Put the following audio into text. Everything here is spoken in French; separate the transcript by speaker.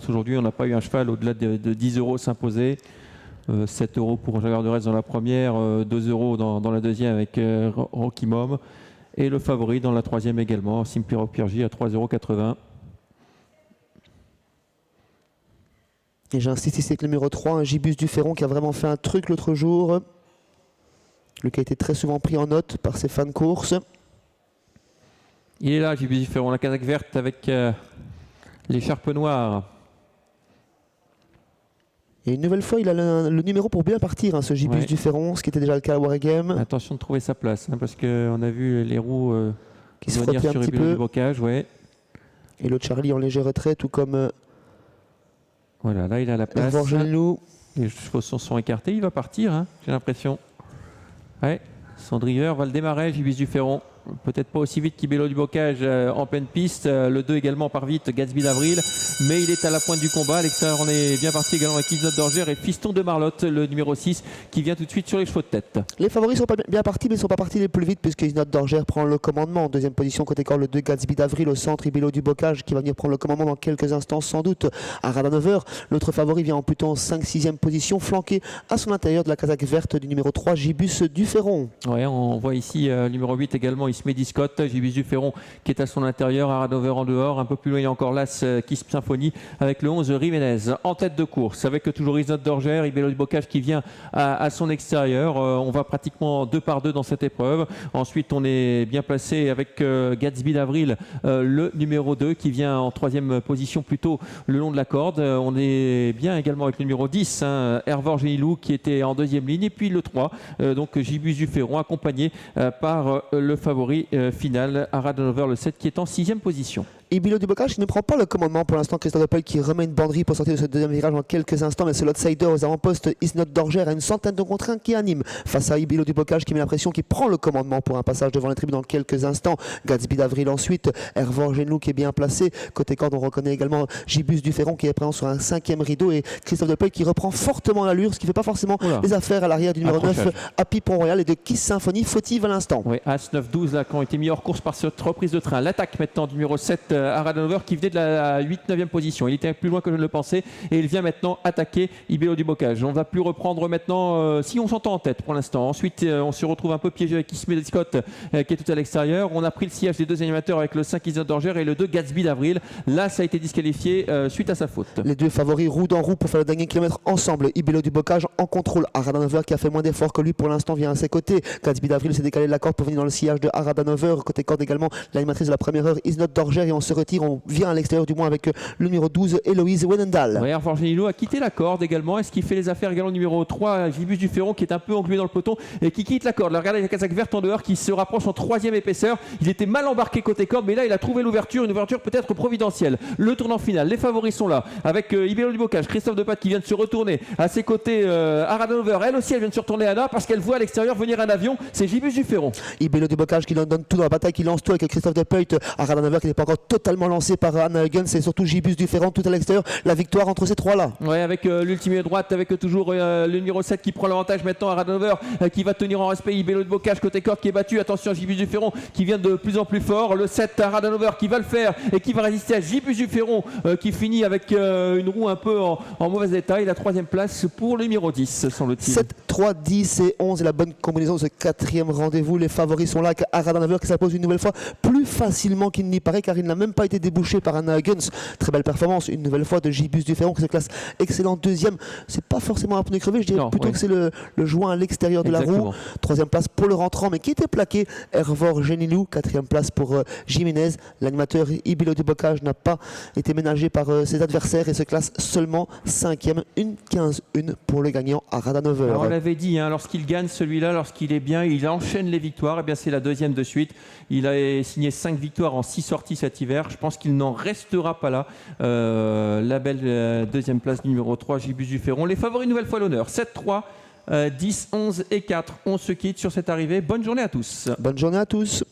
Speaker 1: aujourd'hui, on n'a pas eu un cheval au-delà de 10 € s'imposer. 7 € pour Jaguar de Retz dans la première, 2 € dans la deuxième avec Rocky Mom. Et le favori dans la troisième également, Simply Rock Piergy à 3,80 €.
Speaker 2: Et j'insiste ici avec le numéro 3, un Gibus du Ferron qui a vraiment fait un truc l'autre jour. Lui qui a été très souvent pris en note par ses fans de course.
Speaker 1: Il est là, Gibus du Ferron, la casaque verte avec l'écharpe noire.
Speaker 2: Et une nouvelle fois, il a le numéro pour bien partir, hein, ce Gibus du Ferron, ce qui était déjà le cas à Wargame.
Speaker 1: Attention de trouver sa place, hein, parce qu'on a vu les roues
Speaker 2: qui se frottaient un petit peu.
Speaker 1: Du bocage, ouais.
Speaker 2: Et l'autre Charlie en léger retrait, tout comme...
Speaker 1: voilà, là il a la place. Les chevaux sont écartés, il va partir, hein, j'ai l'impression. Ouais, son driver va le démarrer, Gibus du Ferron. Peut-être pas aussi vite qu'Ibello du Bocage en pleine piste. Le 2 également part vite, Gatsby d'Avril. Mais il est à la pointe du combat. À l'extérieur, on est bien parti également avec Isnote d'Orgère et Fiston de Marlotte, le numéro 6, qui vient tout de suite sur les chevaux de tête.
Speaker 2: Les favoris sont pas bien partis, mais ne sont pas partis les plus vite, puisque Isnote d'Orgère prend le commandement. En deuxième position, côté corps, le 2 Gatsby d'Avril. Au centre, Ibello du Bocage, qui va venir prendre le commandement dans quelques instants, sans doute. À Radanover, l'autre favori vient en plutôt en 5-6e position, flanqué à son intérieur de la casaque verte du numéro 3, Gibus du Ferron.
Speaker 1: Ouais, on voit ici le numéro 8 également, Ismedi Scott, Gibus du Ferron qui est à son intérieur, à Radanover en dehors, un peu plus loin il y a encore l'As Kiss Symphonie avec le 11 Riménez en tête de course, avec toujours Isnote d'Orgère, Ibello du Bocage qui vient à son extérieur. On va pratiquement 2 par 2 dans cette épreuve. Ensuite on est bien placé avec Gatsby d'Avril, le numéro 2 qui vient en 3e position plutôt le long de la corde. On est bien également avec le numéro 10, hein, Hervor Génilou qui était en 2e ligne, et puis le 3, donc Gibus du Ferron accompagné par le favori final à Radanover, le 7 qui est en 6e position.
Speaker 2: Ibello du Bocage qui ne prend pas le commandement pour l'instant. Christophe Depeul qui remet une banderie pour sortir de ce deuxième virage en quelques instants, mais c'est l'outsider aux avant-postes Isnote d'Orgère à une centaine de contre 1 qui anime face à Ibello du Bocage qui met la pression, qui prend le commandement pour un passage devant les tribunes dans quelques instants. Gatsby d'Avril ensuite, Hervor Génilou qui est bien placé. Côté corde, on reconnaît également Gibus du Ferron qui est présent sur un 5e rideau, et Christophe Depeul qui reprend fortement l'allure, ce qui ne fait pas forcément les affaires à l'arrière du numéro 9, Happy Pont-Royal, et de Kiss Symphonie, fautive à l'instant.
Speaker 1: Oui, As 9-12 là, qui ont été mis hors course par cette reprise de train. L'attaque maintenant du numéro 7 à Radanover qui venait de la 8-9e position. Il était plus loin que je ne le pensais et il vient maintenant attaquer Ibello du Bocage. On ne va plus reprendre maintenant, si on s'entend en tête pour l'instant. Ensuite, on se retrouve un peu piégé avec Ismail Scott qui est tout à l'extérieur. On a pris le sillage des 2 animateurs avec le 5 Isnote d'Orgère et le 2 Gatsby d'Avril. Là, ça a été disqualifié suite à sa faute.
Speaker 2: Les 2 favoris roue dans roue pour faire le dernier kilomètre ensemble. Ibello du Bocage en contrôle. Radanover qui a fait moins d'efforts que lui pour l'instant vient à ses côtés. Gatsby d'Avril s'est décalé de la corde pour venir dans le sillage de Radanover. Côté corde également, l'animatrice de la première heure, Isnote d'Orgère, et on se retire. On vient à l'extérieur du moins avec le numéro 12, Héloïse Wenendal.
Speaker 1: Ouais, Hervor Génilou a quitté la corde également. Est-ce qu'il fait les affaires également numéro 3, Gibus du Ferron qui est un peu englué dans le peloton et qui quitte la corde. Là, regardez la casaque verte en dehors qui se rapproche en 3e épaisseur. Il était mal embarqué côté corde, mais là il a trouvé l'ouverture, une ouverture peut-être providentielle. Le tournant final, les favoris sont là avec Ibello du Bocage, Christophe Depatte qui vient de se retourner à ses côtés à Radanover. Elle aussi elle vient de se retourner à là parce qu'elle voit à l'extérieur venir un avion. C'est Gibus du Ferron.
Speaker 2: Ibello du Bocage qui donne tout dans la bataille, qui lance tout avec Christophe Depeut à Radanover qui n'est pas encore totalement lancé par Anna Huggins. C'est surtout Gibus du Ferrand tout à l'extérieur. La victoire entre ces 3-là.
Speaker 1: Ouais, avec l'ultime droite, avec toujours le numéro 7 qui prend l'avantage maintenant à Radanover, qui va tenir en respect Ibello de Bocage côté corde qui est battu. Attention, Gibus du Ferron qui vient de plus en plus fort. Le 7 à Radanover qui va le faire et qui va résister à Gibus du Ferron qui finit avec une roue un peu en mauvais état. Et la 3e place pour le numéro 10, semble-t-il.
Speaker 2: 7, 3, 10 et 11 est la bonne combinaison de ce 4e rendez-vous. Les favoris sont là à Radanover qui s'impose une nouvelle fois plus facilement qu'il n'y paraît, car il n'a même pas été débouché par Anna Huggins. Très belle performance une nouvelle fois de Gibus du Ferron qui se classe excellent 2e. C'est pas forcément un pneu crevé, je dirais plutôt que c'est le joint à l'extérieur de la roue. 3e place pour le rentrant, mais qui était plaqué, Hervor Génilou. 4e place pour Jiménez. L'animateur Ibello du Bocage n'a pas été ménagé par ses adversaires et se classe seulement 5e, une 15-1 pour le gagnant à Radanover.
Speaker 1: Alors, on l'avait dit, hein, lorsqu'il gagne celui-là, lorsqu'il est bien, il enchaîne les victoires. Et bien c'est la 2e de suite. Il a signé 5 victoires en 6 sorties cet hiver. Je pense qu'il n'en restera pas là. La belle 2e place numéro 3, Gibus du Ferron. Les favoris une nouvelle fois l'honneur. 7-3, 10, 11 et 4. On se quitte sur cette arrivée. Bonne journée à tous.
Speaker 2: Bonne journée à tous.